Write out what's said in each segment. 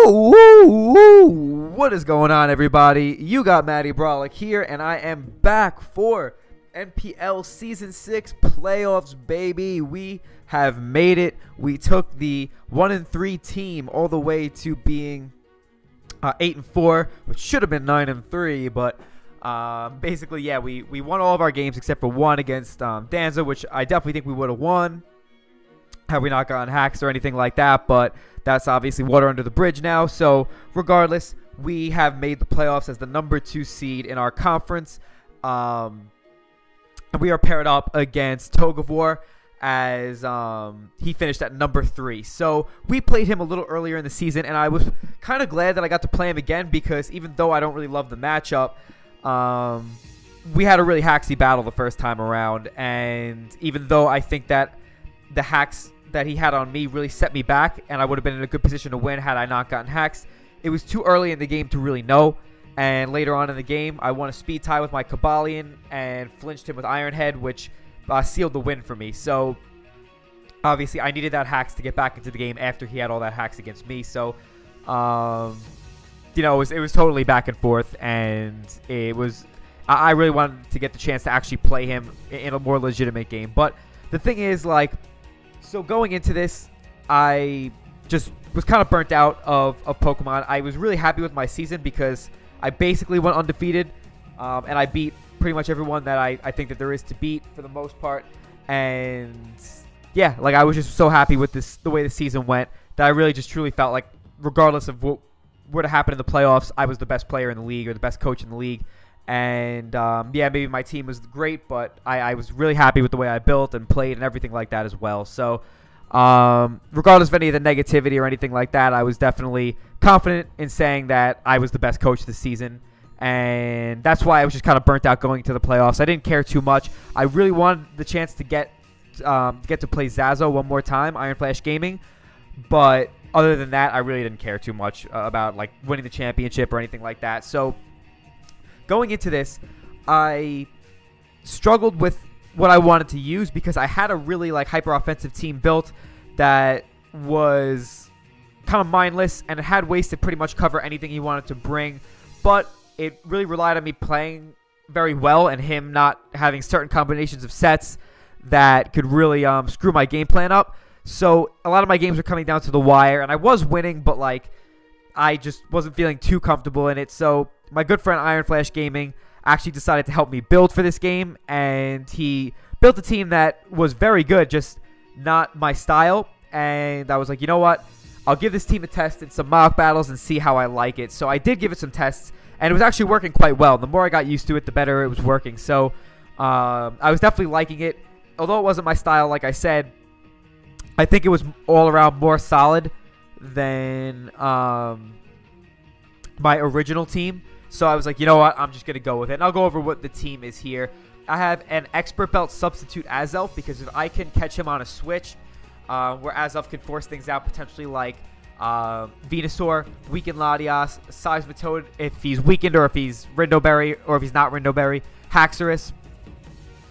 Woo! What is going on, everybody? You got Matty Brollic here, and I am back for NPL Season 6 playoffs, baby. We have made it. We took the 1-3 team all the way to being 8-4, which should have been 9-3, but basically, yeah, we won all of our games except for one against Danza, which I definitely think we would have won had we not gotten hacks or anything like that, but that's obviously water under the bridge now. So regardless, we have made the playoffs as the number 2 seed in our conference. And we are paired up against Togavor as he finished at number 3. So we played him a little earlier in the season, and I was kind of glad that I got to play him again because even though I don't really love the matchup, we had a really hacksy battle the first time around. And even though I think that the hacks that he had on me really set me back, and I would have been in a good position to win had I not gotten hacks, it was too early in the game to really know. And later on in the game, I won a speed tie with my Kabalion and flinched him with Iron Head, which sealed the win for me. So obviously I needed that hacks to get back into the game after he had all that hacks against me. So you know, it was totally back and forth, and I really wanted to get the chance to actually play him in a more legitimate game. But the thing is, like, so going into this, I just was kind of burnt out of Pokemon. I was really happy with my season because I basically went undefeated, and I beat pretty much everyone that I think that there is to beat for the most part. And yeah, like, I was just so happy with the way the season went that I really just truly felt like regardless of what were to happen in the playoffs, I was the best player in the league or the best coach in the league. And yeah, maybe my team was great, but I was really happy with the way I built and played and everything like that as well. So regardless of any of the negativity or anything like that, I was definitely confident in saying that I was the best coach this season. And that's why I was just kind of burnt out going to the playoffs. I didn't care too much. I really wanted the chance to get to play Zazo one more time, Iron Flash Gaming. But other than that, I really didn't care too much about like winning the championship or anything like that. So going into this, I struggled with what I wanted to use because I had a really like hyper offensive team built that was kind of mindless and it had ways to pretty much cover anything he wanted to bring, but it really relied on me playing very well and him not having certain combinations of sets that could really screw my game plan up. So a lot of my games were coming down to the wire, and I was winning, but like I just wasn't feeling too comfortable in it. So my good friend Iron Flash Gaming actually decided to help me build for this game, and he built a team that was very good, just not my style. And I was like, you know what? I'll give this team a test in some mock battles and see how I like it. So I did give it some tests, and it was actually working quite well. The more I got used to it, the better it was working. So I was definitely liking it. Although it wasn't my style, like I said, I think it was all around more solid than my original team. So I was like, you know what? I'm just going to go with it. And I'll go over what the team is here. I have an Expert Belt substitute Azelf because if I can catch him on a switch where Azelf can force things out, potentially like Venusaur, weaken Latias, Seismitoad if he's weakened or if he's Rindoberry or if he's not Rindoberry, Haxorus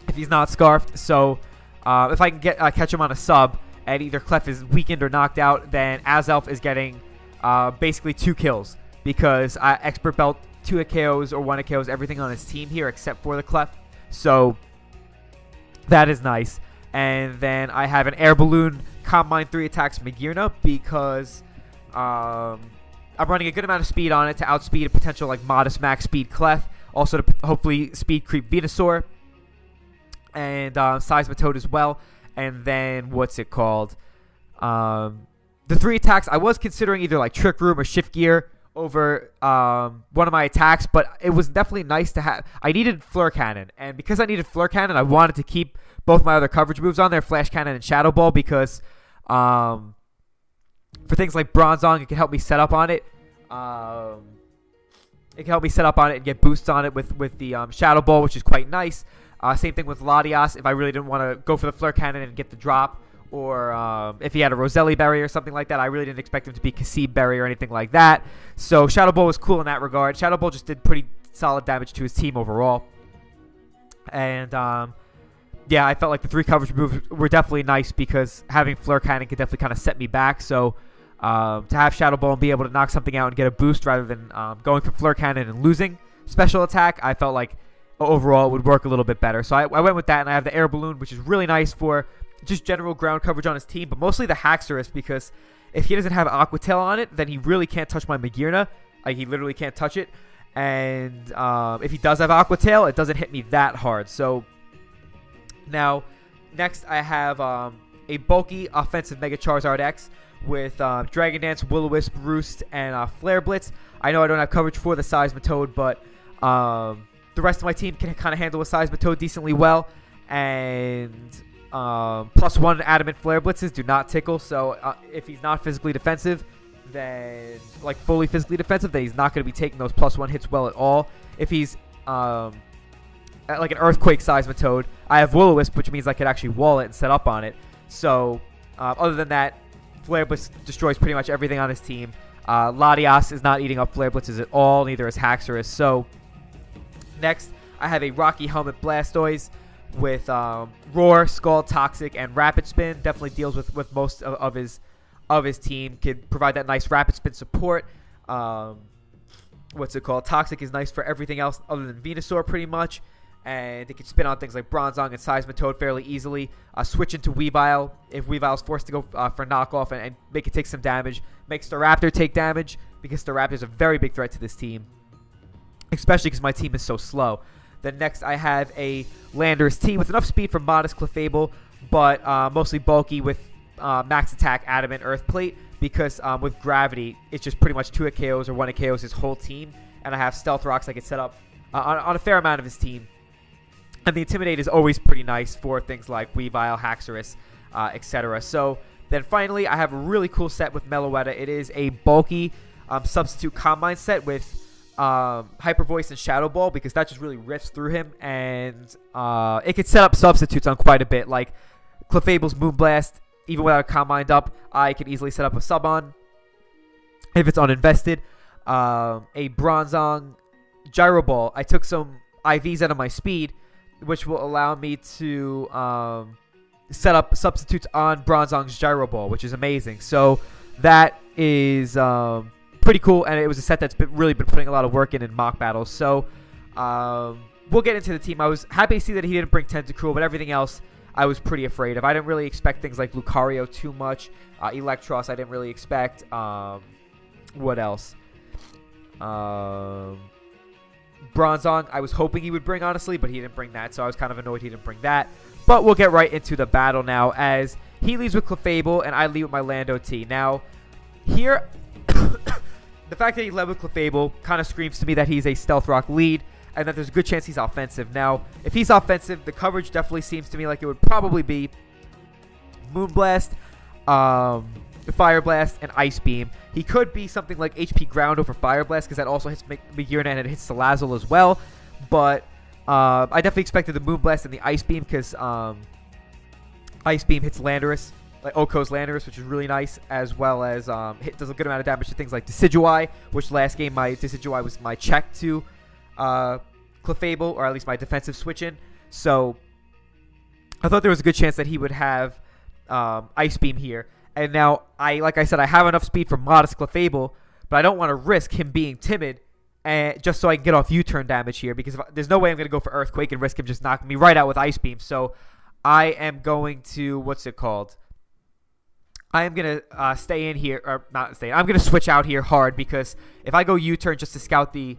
if he's not Scarfed. So if I can catch him on a sub and either Clef is weakened or knocked out, then Azelf is getting basically 2 kills because Expert Belt 2 KOs or 1 KOs everything on his team here except for the Clef. So that is nice. And then I have an Air Balloon Combine 3 attacks Magearna because I'm running a good amount of speed on it to outspeed a potential like modest max speed Clef. Also to hopefully speed creep Venusaur and Seismitoad as well. And then what's it called? The 3 attacks, I was considering either like Trick Room or Shift Gear over one of my attacks, but it was definitely nice to have. I needed Fleur Cannon, and because I needed Fleur Cannon, I wanted to keep both my other coverage moves on there, Flash Cannon and Shadow Ball, because for things like Bronzong, it can help me set up on it. It can help me set up on it and get boosts on it with the Shadow Ball, which is quite nice. Same thing with Latias if I really didn't want to go for the Fleur Cannon and get the drop. Or if he had a Roselli Berry or something like that. I really didn't expect him to be Kasib Berry or anything like that. So Shadow Ball was cool in that regard. Shadow Ball just did pretty solid damage to his team overall. And yeah, I felt like the 3 coverage moves were definitely nice because having Fleur Cannon could definitely kind of set me back. So to have Shadow Ball and be able to knock something out and get a boost rather than going for Flare Cannon and losing special attack. I felt like overall it would work a little bit better. So I went with that, and I have the Air Balloon, which is really nice for just general ground coverage on his team, but mostly the Haxorus, because if he doesn't have Aqua Tail on it, then he really can't touch my Magearna. Like, he literally can't touch it. And if he does have Aqua Tail, it doesn't hit me that hard. So now, next I have a bulky offensive Mega Charizard X with Dragon Dance, Will-O-Wisp, Roost, and Flare Blitz. I know I don't have coverage for the Seismitoad, but the rest of my team can kind of handle a Seismitoad decently well. And +1 Adamant Flare Blitzes do not tickle. So if he's not physically defensive, then like fully physically defensive, then he's not going to be taking those +1 hits well at all. If he's like an Earthquake Seismitoad, I have Will-O-Wisp, which means I could actually wall it and set up on it. So other than that, Flare Blitz destroys pretty much everything on his team. Latias is not eating up Flare Blitzes at all, neither is Haxorus. So next, I have a Rocky Helmet Blastoise with Roar, Scald, Toxic, and Rapid Spin. Definitely deals with most of his team. Could provide that nice Rapid Spin support. What's it called? Toxic is nice for everything else other than Venusaur pretty much. And it can spin on things like Bronzong and Seismitoad fairly easily. Switch into Weavile if Weavile is forced to go for knockoff and make it take some damage. Make Staraptor take damage because Staraptor is a very big threat to this team, especially because my team is so slow. Then next I have a Landorus T with enough speed for Modest Clefable, but mostly bulky with max attack, Adamant, Earth Plate, because with Gravity, it's just pretty much 2-hit KOs or 1-hit KOs his whole team. And I have Stealth Rocks I can set up on a fair amount of his team. And the Intimidate is always pretty nice for things like Weavile, Haxorus, etc. So then finally, I have a really cool set with Meloetta. It is a bulky substitute Combine set with Hyper Voice and Shadow Ball, because that just really rips through him. And it could set up substitutes on quite a bit. Like Clefable's Moonblast, even without a Combined up, I can easily set up a sub on if it's uninvested. A Bronzong Gyro Ball. I took some IVs out of my speed, which will allow me to set up substitutes on Bronzong's Gyro Ball, which is amazing. So that is pretty cool, and it was a set that's really been putting a lot of work in mock battles. So we'll get into the team. I was happy to see that he didn't bring Tentacruel, but everything else I was pretty afraid of. I didn't really expect things like Lucario too much. Electros I didn't really expect. What else? Bronzong, I was hoping he would bring, honestly, but he didn't bring that, so I was kind of annoyed he didn't bring that. But we'll get right into the battle now, as he leads with Clefable, and I lead with my Lando T. Now, here, the fact that he led with Clefable kind of screams to me that he's a Stealth Rock lead, and that there's a good chance he's offensive. Now, if he's offensive, the coverage definitely seems to me like it would probably be Moonblast, Fire Blast, and Ice Beam. He could be something like HP Ground over Fire Blast, because that also hits Magearna and it hits Salazzle as well. But I definitely expected the Moonblast and the Ice Beam, because Ice Beam hits Landorus, like Oko's Landorus, which is really nice, as well as does a good amount of damage to things like Decidueye, which last game my Decidueye was my check to Clefable, or at least my defensive switch-in. So I thought there was a good chance that he would have Ice Beam here. And now, like I said, I have enough speed for Modest Clefable, but I don't want to risk him being timid, and just so I can get off U-turn damage here, because there's no way I'm going to go for Earthquake and risk him just knocking me right out with Ice Beam. So I am going to, what's it called? I am going to stay in here, or not stay in. I'm going to switch out here hard, because if I go U-turn just to scout the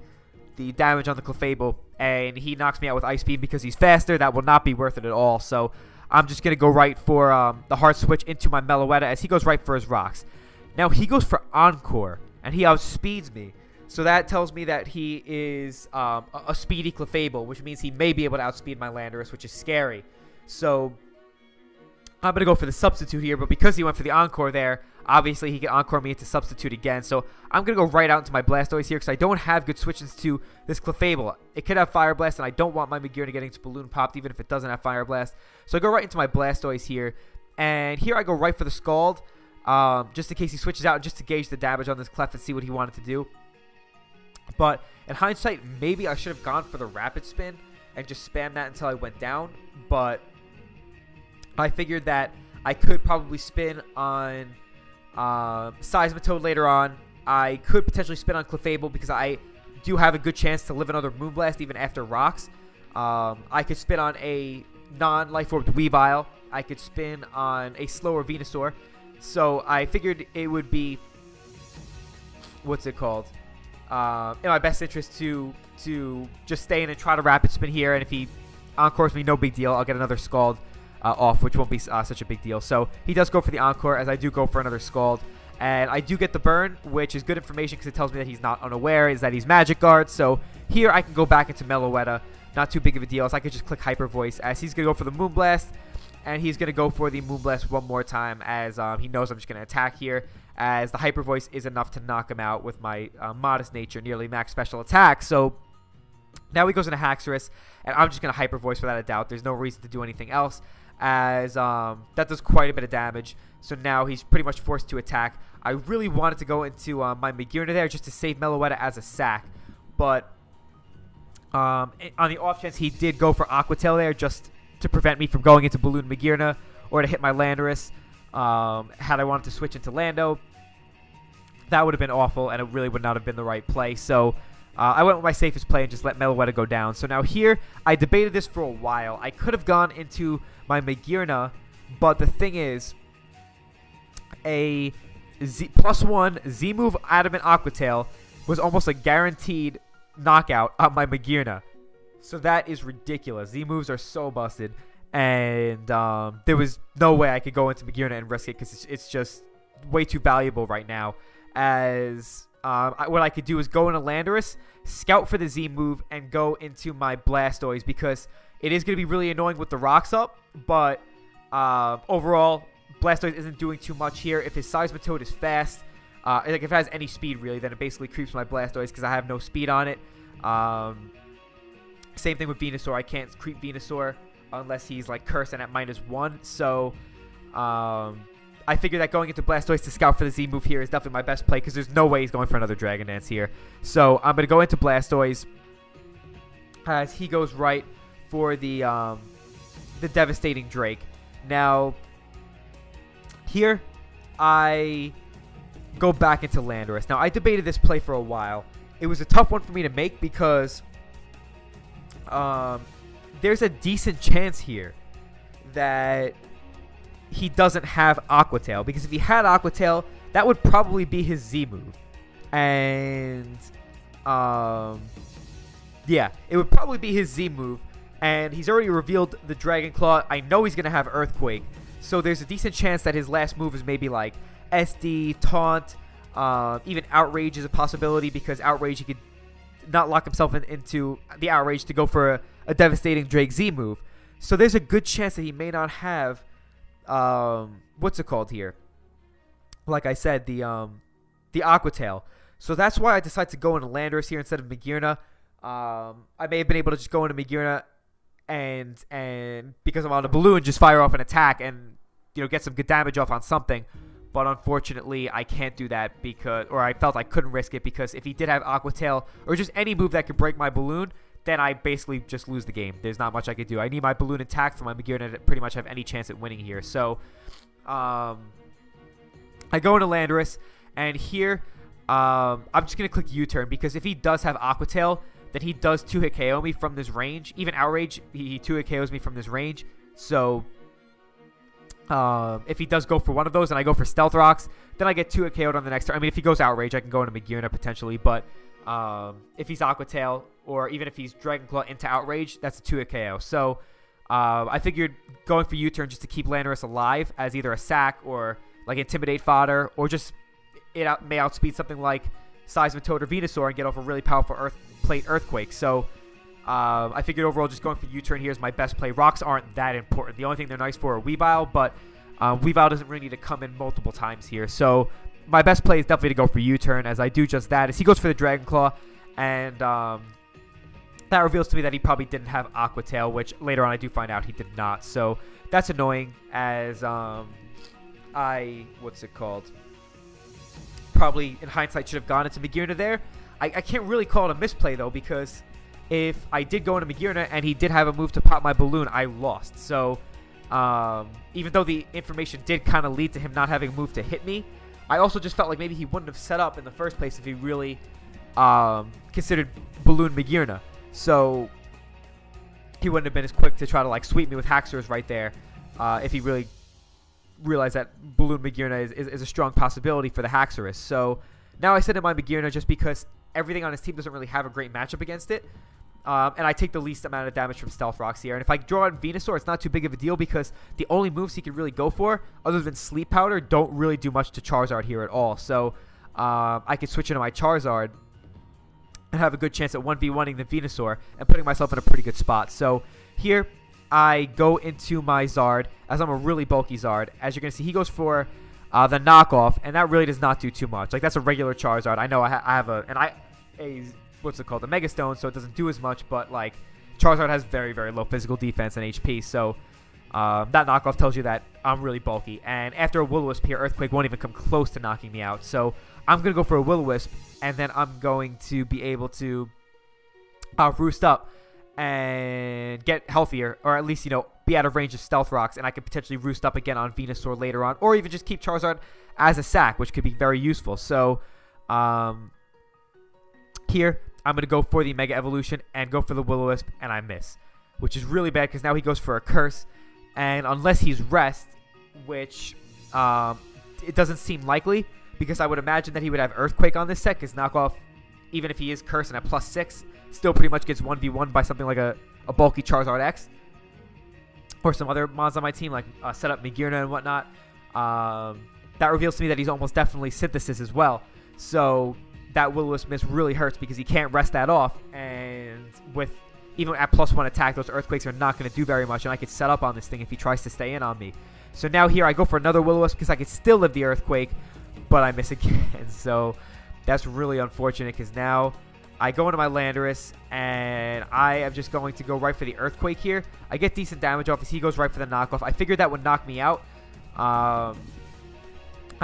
damage on the Clefable, and he knocks me out with Ice Beam because he's faster, that will not be worth it at all. So I'm just going to go right for the hard switch into my Meloetta, as he goes right for his rocks. Now, he goes for Encore, and he outspeeds me. So that tells me that he is a speedy Clefable, which means he may be able to outspeed my Landorus, which is scary. So I'm going to go for the substitute here, but because he went for the Encore there, obviously he can Encore me into substitute again. So I'm going to go right out into my Blastoise here, because I don't have good switches to this Clefable. It could have Fire Blast, and I don't want my Magearna getting to Balloon Popped, even if it doesn't have Fire Blast. So I go right into my Blastoise here, and here I go right for the Scald, just in case he switches out, and just to gauge the damage on this Clef and see what he wanted to do. But in hindsight, maybe I should have gone for the Rapid Spin and just spam that until I went down, but I figured that I could probably spin on Seismitoad later on. I could potentially spin on Clefable because I do have a good chance to live another Moonblast even after rocks. I could spin on a non-life orbed Weavile. I could spin on a slower Venusaur. So I figured it would be, what's it called? In my best interest to just stay in and try to rapid spin here. And if he encores me, no big deal. I'll get another Scald off, which won't be such a big deal. So he does go for the Encore, as I do go for another Scald. And I do get the burn, which is good information because it tells me that he's not unaware, is that he's Magic Guard. So here I can go back into Meloetta. Not too big of a deal, so I could just click Hyper Voice, as he's going to go for the Moonblast. And he's going to go for the Moonblast one more time, as he knows I'm just going to attack here, as the Hyper Voice is enough to knock him out with my Modest Nature, nearly max special attack. So now he goes into Haxorus, and I'm just going to Hyper Voice without a doubt. There's no reason to do anything else, as that does quite a bit of damage. So now he's pretty much forced to attack. I really wanted to go into my Magearna there just to save Meloetta as a sack, but on the off chance he did go for Aqua Tail there just to prevent me from going into Balloon Magearna or to hit my Landorus. Had I wanted to switch into Lando, that would have been awful, and it really would not have been the right play. So I went with my safest play and just let Meloetta go down. So now here, I debated this for a while. I could have gone into my Magearna, but the thing is, a +1 Z-move Adamant Aqua Tail was almost a guaranteed knockout on my Magearna. So that is ridiculous. Z-moves are so busted. And there was no way I could go into Magearna and risk it because it's just way too valuable right now. As what I could do is go into Landorus, scout for the Z-move, and go into my Blastoise because it is going to be really annoying with the rocks up. But overall, Blastoise isn't doing too much here. If his Seismitoad is fast, like if it has any speed really, then it basically creeps my Blastoise because I have no speed on it. Same thing with Venusaur. I can't creep Venusaur unless he's like cursing at -1. So I figured that going into Blastoise to scout for the Z move here is definitely my best play because there's no way he's going for another Dragon Dance here. So I'm going to go into Blastoise as he goes right for the Devastating Drake. Now here I go back into Landorus. Now I debated this play for a while. It was a tough one for me to make because there's a decent chance here that he doesn't have Aqua Tail, because if he had Aqua Tail, that would probably be his Z move. And yeah, it would probably be his Z move. And he's already revealed the Dragon Claw. I know he's going to have Earthquake. So there's a decent chance that his last move is maybe like SD, Taunt, even Outrage is a possibility, because Outrage, he could not lock himself into the Outrage to go for a Devastating Drake Z move. So there's a good chance that he may not have, what's it called here? Like I said, the Aqua Tail. So that's why I decided to go into Landorus here instead of Magearna. I may have been able to just go into Magearna and because I'm on a balloon, just fire off an attack and, you know, get some good damage off on something. But unfortunately, I can't do that because, or I felt I couldn't risk it, because if he did have Aqua Tail or just any move that could break my balloon, then I basically just lose the game. There's not much I could do. I need my balloon intact for my Magearna to pretty much have any chance at winning here. So I go into Landorus, and here I'm just going to click U-turn, because if he does have Aqua Tail, then he does 2-hit KO me from this range. Even Outrage, he 2-hit KOs me from this range. So if he does go for one of those and I go for Stealth Rocks, then I get 2-hit KO'd on the next turn. I mean, if he goes Outrage, I can go into Magearna potentially. But if he's Aqua Tail, or even if he's Dragon Claw into Outrage, that's a 2-hit KO. So I figured going for U-turn just to keep Landorus alive as either a sack or like Intimidate fodder, or just it may outspeed something like Seismitoad or Venusaur and get off a really powerful Plate Earthquake. So I figured overall just going for U-turn here is my best play. Rocks aren't that important. The only thing they're nice for are Weavile, but Weavile doesn't really need to come in multiple times here. So my best play is definitely to go for U-turn, as I do just that. As he goes for the Dragon Claw, and that reveals to me that he probably didn't have Aqua Tail, which later on I do find out he did not. So that's annoying, as what's it called? Probably in hindsight should have gone into Magearna there. I can't really call it a misplay though, because if I did go into Magearna and he did have a move to pop my balloon, I lost. So even though the information did kind of lead to him not having a move to hit me, I also just felt like maybe he wouldn't have set up in the first place if he really considered Balloon Magirna. So he wouldn't have been as quick to try to like sweep me with Haxorus right there if he really realized that Balloon Magirna is a strong possibility for the Haxorus. So now I send in my Magirna just because everything on his team doesn't really have a great matchup against it. And I take the least amount of damage from Stealth Rocks here. And if I draw out Venusaur, it's not too big of a deal because the only moves he could really go for, other than Sleep Powder, don't really do much to Charizard here at all. So I could switch into my Charizard and have a good chance at 1v1ing the Venusaur and putting myself in a pretty good spot. So here I go into my Zard, as I'm a really bulky Zard. As you're going to see, he goes for the knockoff, and that really does not do too much. Like, that's a regular Charizard. I know I have what's it called, the Mega Stone, so it doesn't do as much, but like Charizard has very, very low physical defense and HP, so that knockoff tells you that I'm really bulky. And after a Will-O-Wisp here, Earthquake won't even come close to knocking me out, so I'm going to go for a Will-O-Wisp, and then I'm going to be able to roost up and get healthier, or at least, you know, be out of range of Stealth Rocks, and I could potentially roost up again on Venusaur later on, or even just keep Charizard as a sack, which could be very useful. So here I'm going to go for the Mega Evolution and go for the Will-O-Wisp, and I miss, which is really bad because now he goes for a Curse, and unless he's Rest, which it doesn't seem likely, because I would imagine that he would have Earthquake on this set, because Knockoff, even if he is Cursed and at +6, still pretty much gets 1v1 by something like a bulky Charizard X, or some other mons on my team, like set up Magirna and whatnot. That reveals to me that he's almost definitely Synthesis as well, so that Will-O-Wisp miss really hurts because he can't rest that off, and with even at +1 attack, those Earthquakes are not going to do very much, and I could set up on this thing if he tries to stay in on me. So now here I go for another Will-O-Wisp because I could still live the Earthquake, but I miss again. So that's really unfortunate because now I go into my Landorus, and I am just going to go right for the Earthquake here. I get decent damage off as he goes right for the knockoff. I figured that would knock me out. I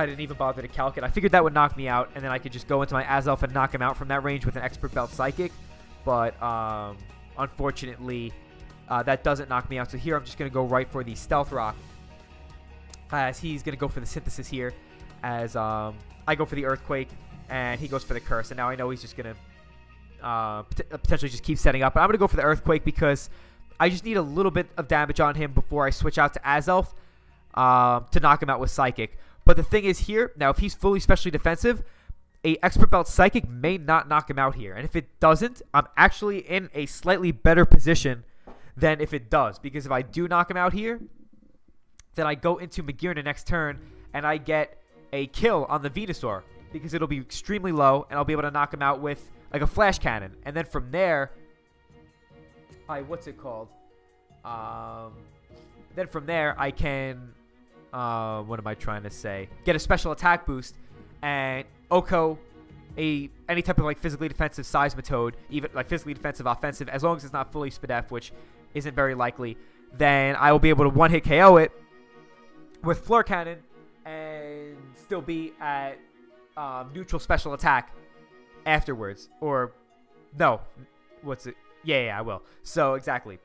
didn't even bother to calc it. I figured that would knock me out, and then I could just go into my Azelf and knock him out from that range with an Expert Belt Psychic. But unfortunately, that doesn't knock me out. So here I'm just going to go right for the Stealth Rock, as he's going to go for the Synthesis here, as I go for the Earthquake, and he goes for the Curse. And now I know he's just going to potentially just keep setting up. But I'm going to go for the Earthquake because I just need a little bit of damage on him before I switch out to Azelf to knock him out with Psychic. But the thing is here, now if he's fully specially defensive, a Expert Belt Psychic may not knock him out here. And if it doesn't, I'm actually in a slightly better position than if it does. Because if I do knock him out here, then I go into Magirna next turn, and I get a kill on the Venusaur. Because it'll be extremely low, and I'll be able to knock him out with like a Flash Cannon. And then from there, what's it called? Then from there, I can... what am I trying to say? Get a special attack boost and Oko any type of like physically defensive Seismitoad, even like physically defensive offensive, as long as it's not fully Spadef, which isn't very likely, then I will be able to one-hit KO it with Floor Cannon and still be at neutral special attack afterwards. Or no, what's it? Yeah, I will. So exactly.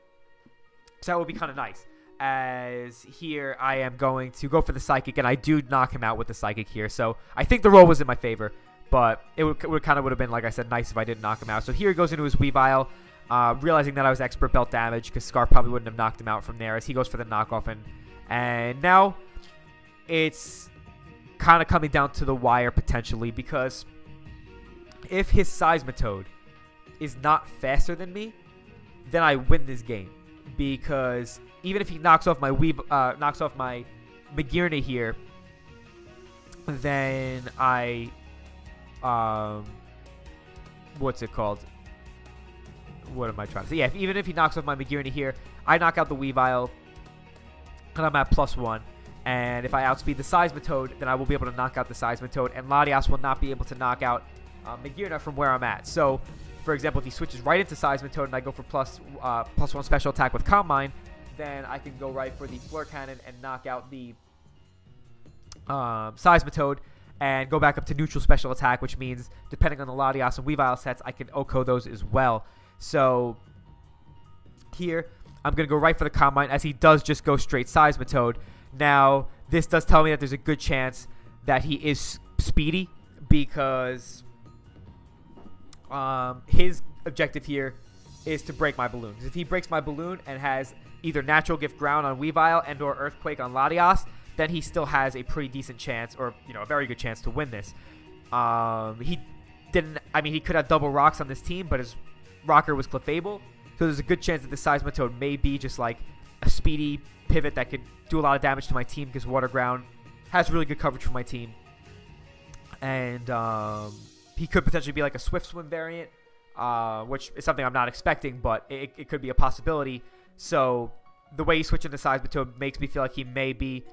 So that would be kind of nice. As here I am going to go for the Psychic, and I do knock him out with the Psychic here. So I think the roll was in my favor, but it would kind of would have been, like I said, nice if I didn't knock him out. So here he goes into his Weavile, realizing that I was Expert Belt damage because Scarf probably wouldn't have knocked him out from there, as he goes for the knockoff. And now it's kind of coming down to the wire potentially, because if his Seismitoad is not faster than me, then I win this game. Because even if he knocks off my Magirna here, then I what's it called? What am I trying to say? Yeah, even if he knocks off my Magirna here, I knock out the Weavile, and I'm at +1. And if I outspeed the Seismitoad, then I will be able to knock out the Seismitoad, and Latias will not be able to knock out Magirna from where I'm at. So, for example, if he switches right into Seismitoad and I go for +1 special attack with Calm Mind, then I can go right for the Floor Cannon and knock out the Seismitoad and go back up to neutral special attack, which means, depending on the Latias and Weavile sets, I can Oko those as well. So here, I'm going to go right for the Calm Mind, as he does just go straight Seismitoad. Now, this does tell me that there's a good chance that he is speedy because his objective here is to break my balloon. If he breaks my balloon and has either Natural Gift Ground on Weavile and or Earthquake on Latias, then he still has a pretty decent chance, or a very good chance to win this. He could have double rocks on this team, but his rocker was Clefable, so there's a good chance that the Seismitoad may be just like a speedy pivot that could do a lot of damage to my team because Water Ground has really good coverage for my team. And he could potentially be like a Swift Swim variant, which is something I'm not expecting, but it could be a possibility. So the way he's switching to Seismitoad makes me feel like he may be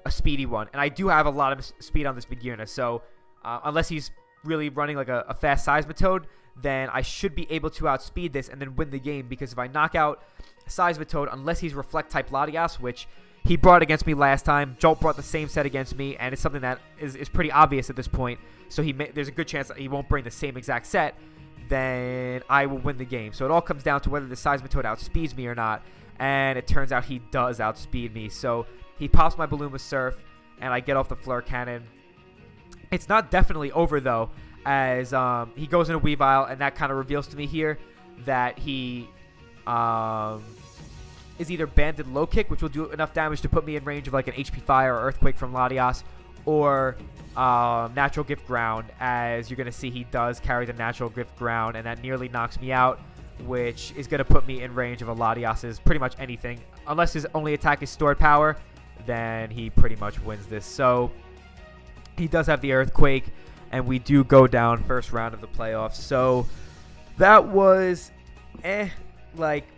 a speedy one. And I do have a lot of speed on this Magearna, so unless he's really running like a fast Seismitoad, then I should be able to outspeed this and then win the game, because if I knock out Seismitoad, unless he's Reflect type Latias, which he brought against me last time, Jolt brought the same set against me, and it's something that is pretty obvious at this point, so there's a good chance that he won't bring the same exact set, then I will win the game. So it all comes down to whether the Seismitoad outspeeds me or not, and it turns out he does outspeed me. So he pops my balloon with Surf, and I get off the Flare Cannon. It's not definitely over, though, as he goes into Weavile, and that kind of reveals to me here that he is either Banded Low Kick, which will do enough damage to put me in range of like an HP Fire or Earthquake from Latias, or Natural Gift Ground. As you're going to see, he does carry the Natural Gift Ground, and that nearly knocks me out, which is going to put me in range of a Latias's pretty much anything. Unless his only attack is Stored Power, then he pretty much wins this. So he does have the Earthquake, and we do go down first round of the playoffs. So that was like,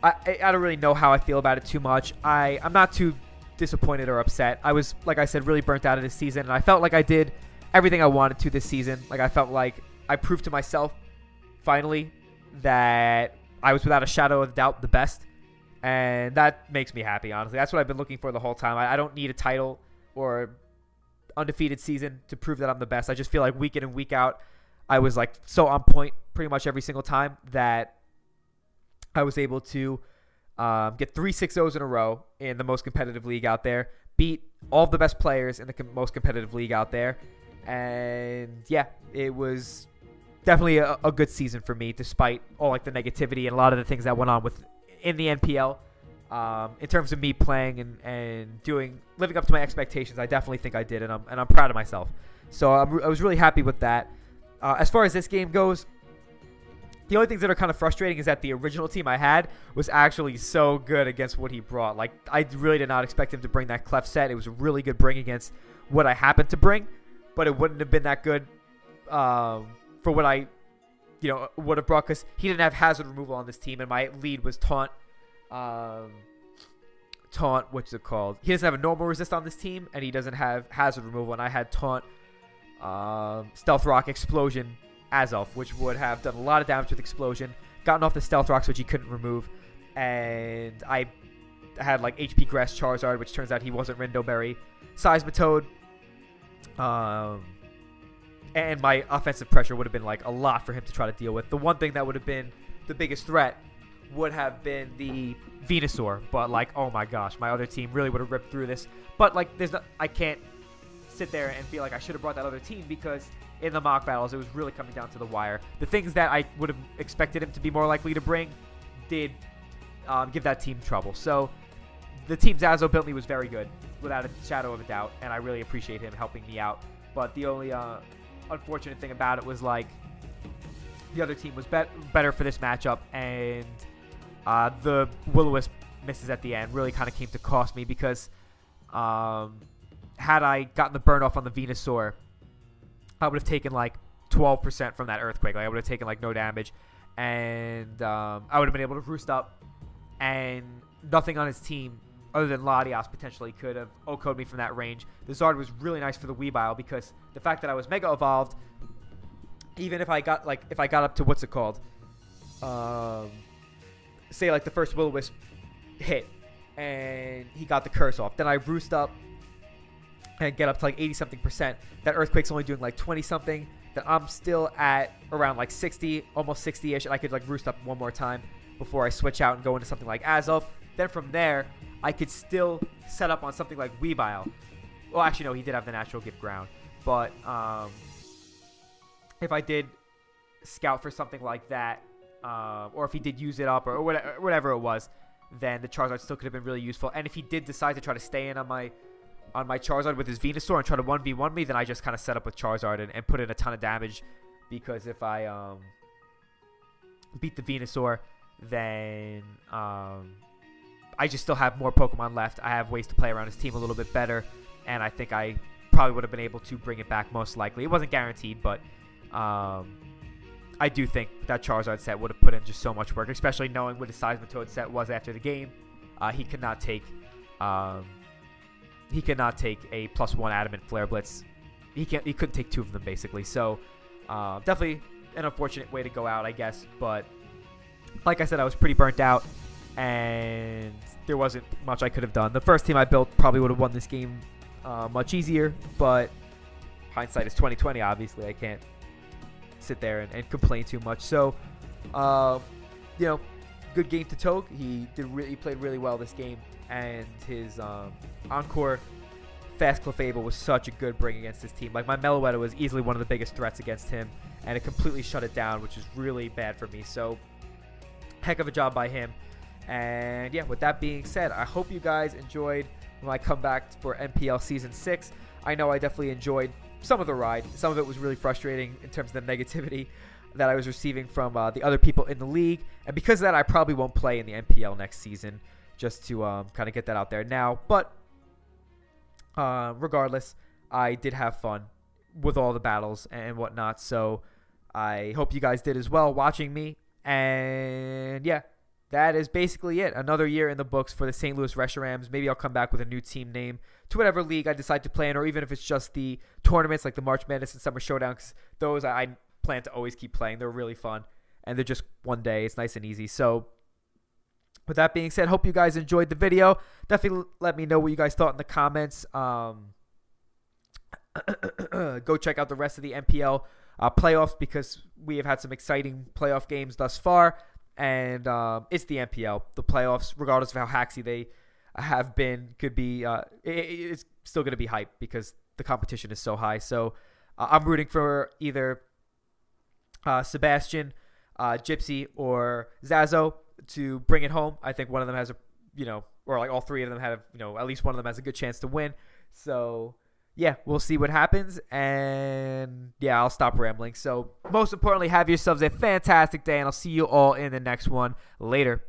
I don't really know how I feel about it too much. I'm not too disappointed or upset. I was, like I said, really burnt out of this season, and I felt like I did everything I wanted to this season. Like, I felt like I proved to myself finally that I was without a shadow of doubt the best, and that makes me happy, honestly. That's what I've been looking for the whole time. I don't need a title or undefeated season to prove that I'm the best. I just feel like week in and week out, I was like so on point pretty much every single time that I was able to get 3 6-0s in a row in the most competitive league out there, beat all of the best players in the most competitive league out there, and yeah, it was definitely a good season for me, despite all like the negativity and a lot of the things that went on in the NPL. In terms of me playing and living up to my expectations, I definitely think I did, and I'm proud of myself. So I was really happy with that. As far as this game goes, the only things that are kind of frustrating is that the original team I had was actually so good against what he brought. Like, I really did not expect him to bring that Clef set. It was a really good bring against what I happened to bring, but it wouldn't have been that good for what I would have brought, because he didn't have hazard removal on this team, and my lead was Taunt. What's it called? He doesn't have a normal resist on this team, and he doesn't have hazard removal, and I had Taunt, Stealth Rock, Explosion, Azelf, which would have done a lot of damage with Explosion, gotten off the Stealth Rocks, which he couldn't remove, and I had like HP Grass Charizard, which turns out he wasn't Rindoberry, Seismitoad, and my offensive pressure would have been like a lot for him to try to deal with. The one thing that would have been the biggest threat would have been the Venusaur, but like, oh my gosh, my other team really would have ripped through this. But like, I can't sit there and feel like I should have brought that other team, because in the mock battles, it was really coming down to the wire. The things that I would have expected him to be more likely to bring did give that team trouble. So the team Zazo built me was very good, without a shadow of a doubt, and I really appreciate him helping me out. But the only unfortunate thing about it was like, the other team was better for this matchup, and the Will-O-Wisp misses at the end really kind of came to cost me, because had I gotten the burn off on the Venusaur, I would have taken like 12% from that Earthquake. Like, I would have taken like no damage, and I would have been able to roost up, and nothing on his team other than Latias potentially could have OHKO'd me from that range. The Zard was really nice for the Weavile, because the fact that I was Mega Evolved, even if I got up to what's it called, say like the first Will-O-Wisp hit, and he got the curse off, then I roost up and get up to like 80-something%. That Earthquake's only doing like 20-something. Then I'm still at around like 60, almost 60-ish, and I could like roost up one more time before I switch out and go into something like Azelf. Then from there, I could still set up on something like Weavile. Well, actually, no, he did have the Natural Gift Ground. But if I did scout for something like that, or if he did use it up or whatever it was, then the Charizard still could have been really useful. And if he did decide to try to stay in on my Charizard with his Venusaur and try to 1v1 me, then I just kind of set up with Charizard and put in a ton of damage. Because if I beat the Venusaur, then I just still have more Pokemon left. I have ways to play around his team a little bit better, and I think I probably would have been able to bring it back most likely. It wasn't guaranteed, but I do think that Charizard set would have put in just so much work, especially knowing what his Seismitoad set was after the game. He could not take a +1 Adamant Flare Blitz. He couldn't take 2 of them basically. So definitely an unfortunate way to go out, I guess. But like I said, I was pretty burnt out, and there wasn't much I could have done. The first team I built probably would have won this game much easier, but hindsight is 20/20. Obviously, I can't sit there and complain too much. So, good game to Toge. He played really well this game, and his Encore Fast Clefable was such a good bring against this team. Like, my Meloetta was easily one of the biggest threats against him, and it completely shut it down, which is really bad for me. So, heck of a job by him. And yeah, with that being said, I hope you guys enjoyed my comeback for NPL Season 6. I know I definitely enjoyed some of the ride. Some of it was really frustrating in terms of the negativity that I was receiving from the other people in the league. And because of that, I probably won't play in the NPL next season, just to kind of get that out there now. But regardless, I did have fun with all the battles and whatnot. So I hope you guys did as well watching me. And yeah, that is basically it. Another year in the books for the St. Louis Reshirams. Maybe I'll come back with a new team name to whatever league I decide to play in, or even if it's just the tournaments like the March Madness and Summer Showdown, 'cause those I plan to always keep playing. They're really fun, and they're just one day. It's nice and easy. So with that being said, hope you guys enjoyed the video. Definitely let me know what you guys thought in the comments. Go check out the rest of the NPL playoffs, because we have had some exciting playoff games thus far. And it's the NPL. The playoffs, regardless of how hacksy they have been, could be it's still going to be hype because the competition is so high. So I'm rooting for either Sebastian, Gypsy, or Zazo to bring it home. I think one of them has or like all three of them have, at least one of them has a good chance to win. So yeah, we'll see what happens. And yeah, I'll stop rambling. So most importantly, have yourselves a fantastic day, and I'll see you all in the next one. Later.